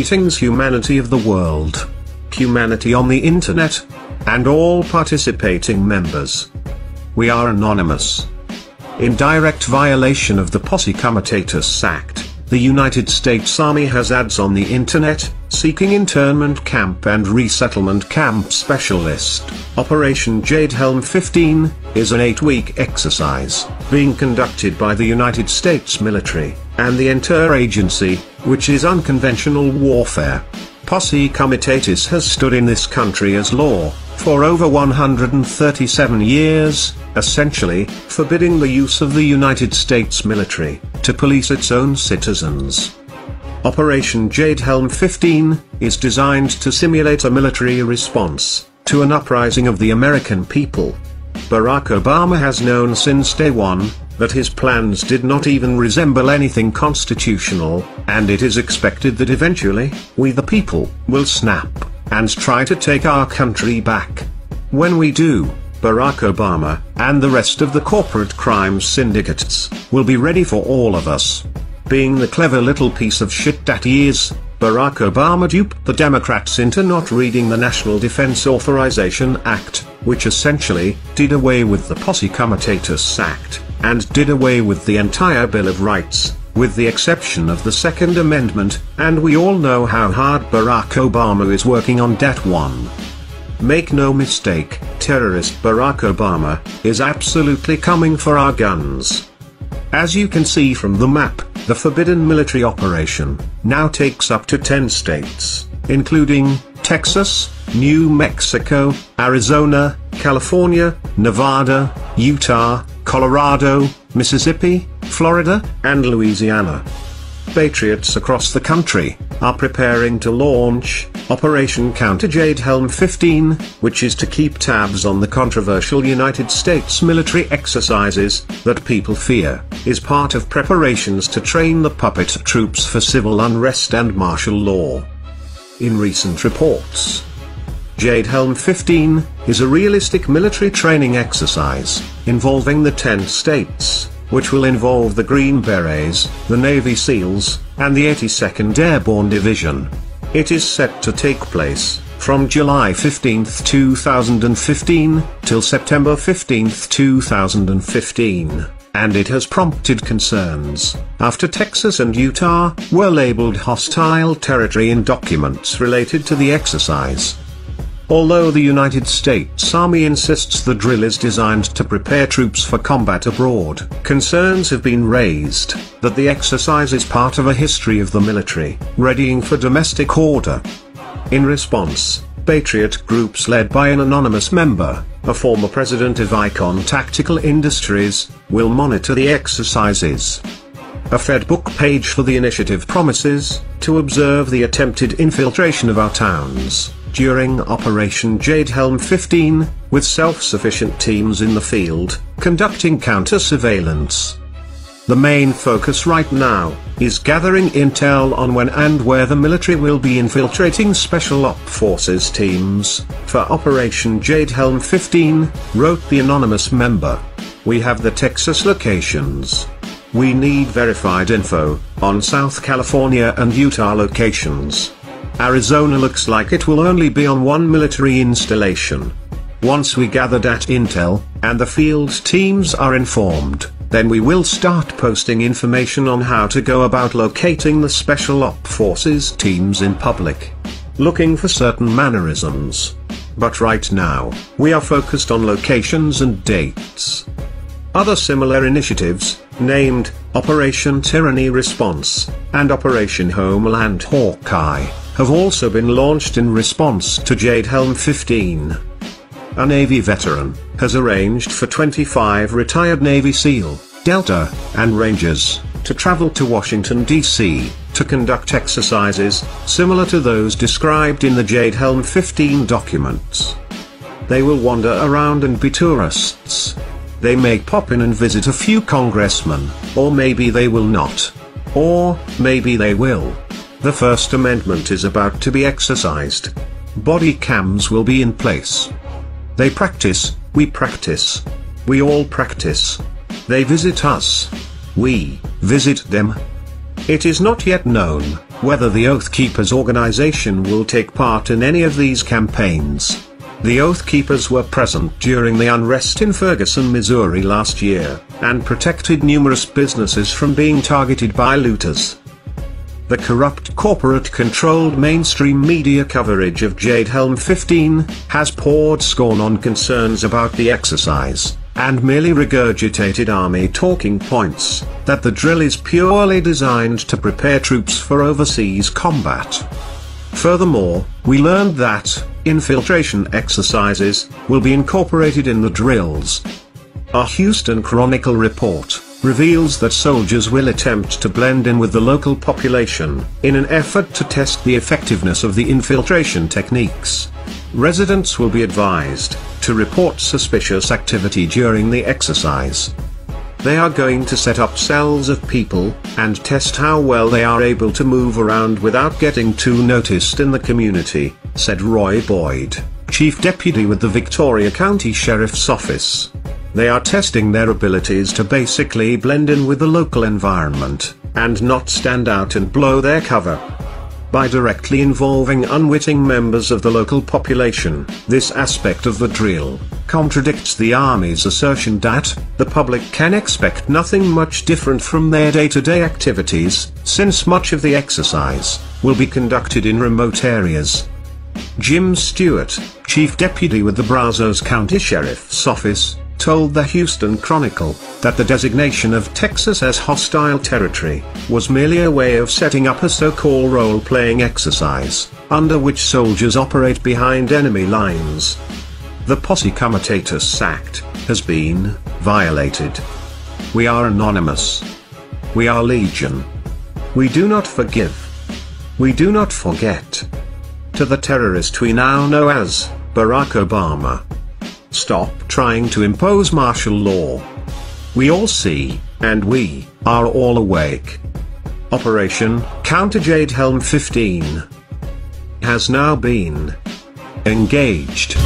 greetings humanity of the world. Humanity on the internet. And all participating members. We are anonymous. In direct violation of the Posse Comitatus Act, the United States Army has ads on the internet, seeking internment camp and resettlement camp specialist. Operation Jade Helm 15 is an 8-week exercise, being conducted by the United States military, and the interagency, which is unconventional warfare. Posse Comitatus has stood in this country as law, for over 137 years, essentially, forbidding the use of the United States military, to police its own citizens. Operation Jade Helm 15, is designed to simulate a military response, to an uprising of the American people. Barack Obama has known since day one, that his plans did not even resemble anything constitutional, and it is expected that eventually, we the people, will snap, and try to take our country back. When we do, Barack Obama, and the rest of the corporate crime syndicates, will be ready for all of us. Being the clever little piece of shit that he is, Barack Obama duped the Democrats into not reading the National Defense Authorization Act, which essentially, did away with the Posse Comitatus Act, and did away with the entire Bill of Rights, with the exception of the Second Amendment, and we all know how hard Barack Obama is working on that one. Make no mistake, terrorist Barack Obama, is absolutely coming for our guns. As you can see from the map, the forbidden military operation, now takes up to 10 states, including, Texas, New Mexico, Arizona, California, Nevada, Utah, Colorado, Mississippi, Florida, and Louisiana. Patriots across the country, are preparing to launch, Operation Counter Jade Helm 15, which is to keep tabs on the controversial United States military exercises, that people fear, is part of preparations to train the puppet troops for civil unrest and martial law. In recent reports, Jade Helm 15, is a realistic military training exercise, involving the 10 states, which will involve the Green Berets, the Navy SEALs, and the 82nd Airborne Division. It is set to take place, from July 15, 2015, till September 15, 2015, and it has prompted concerns, after Texas and Utah, were labeled hostile territory in documents related to the exercise. Although the United States Army insists the drill is designed to prepare troops for combat abroad, concerns have been raised, that the exercise is part of a history of the military, readying for domestic order. In response, patriot groups led by an anonymous member, a former president of Icon Tactical Industries, will monitor the exercises. A Fedbook page for the initiative promises, to observe the attempted infiltration of our towns, during Operation Jade Helm 15, with self-sufficient teams in the field, conducting counter-surveillance. The main focus right now, is gathering intel on when and where the military will be infiltrating Special Op Forces teams, for Operation Jade Helm 15, wrote the anonymous member. We have the Texas locations. We need verified info, on South California and Utah locations. Arizona looks like it will only be on one military installation. Once we gather that intel, and the field teams are informed, then we will start posting information on how to go about locating the Special Op Forces teams in public. Looking for certain mannerisms. But right now, we are focused on locations and dates. Other similar initiatives, named Operation Tyranny Response, and Operation Homeland Hawkeye, have also been launched in response to Jade Helm 15. A Navy veteran, has arranged for 25 retired Navy SEAL, Delta, and Rangers, to travel to Washington, D.C., to conduct exercises, similar to those described in the Jade Helm 15 documents. They will wander around and be tourists. They may pop in and visit a few congressmen, or maybe they will not. Or, maybe they will. The First Amendment is about to be exercised. Body cams will be in place. They practice, we practice. We all practice. They visit us. We visit them. It is not yet known whether the Oath Keepers organization will take part in any of these campaigns. The Oath Keepers were present during the unrest in Ferguson, Missouri last year, and protected numerous businesses from being targeted by looters. The corrupt corporate-controlled mainstream media coverage of Jade Helm 15 has poured scorn on concerns about the exercise, and merely regurgitated army talking points, that the drill is purely designed to prepare troops for overseas combat. Furthermore, we learned that infiltration exercises will be incorporated in the drills. A Houston Chronicle report reveals that soldiers will attempt to blend in with the local population, in an effort to test the effectiveness of the infiltration techniques. Residents will be advised to report suspicious activity during the exercise. They are going to set up cells of people, and test how well they are able to move around without getting too noticed in the community, said Roy Boyd, Chief Deputy with the Victoria County Sheriff's Office. They are testing their abilities to basically blend in with the local environment, and not stand out and blow their cover. By directly involving unwitting members of the local population, this aspect of the drill contradicts the Army's assertion that the public can expect nothing much different from their day-to-day activities, since much of the exercise will be conducted in remote areas. Jim Stewart, Chief Deputy with the Brazos County Sheriff's Office, told the Houston Chronicle that the designation of Texas as hostile territory was merely a way of setting up a so-called role-playing exercise, under which soldiers operate behind enemy lines. The Posse Comitatus Act has been violated. We are anonymous. We are legion. We do not forgive. We do not forget. To the terrorist we now know as Barack Obama: stop trying to impose martial law. We all see, and we are all awake. Operation Counter Jade Helm 15 has now been engaged.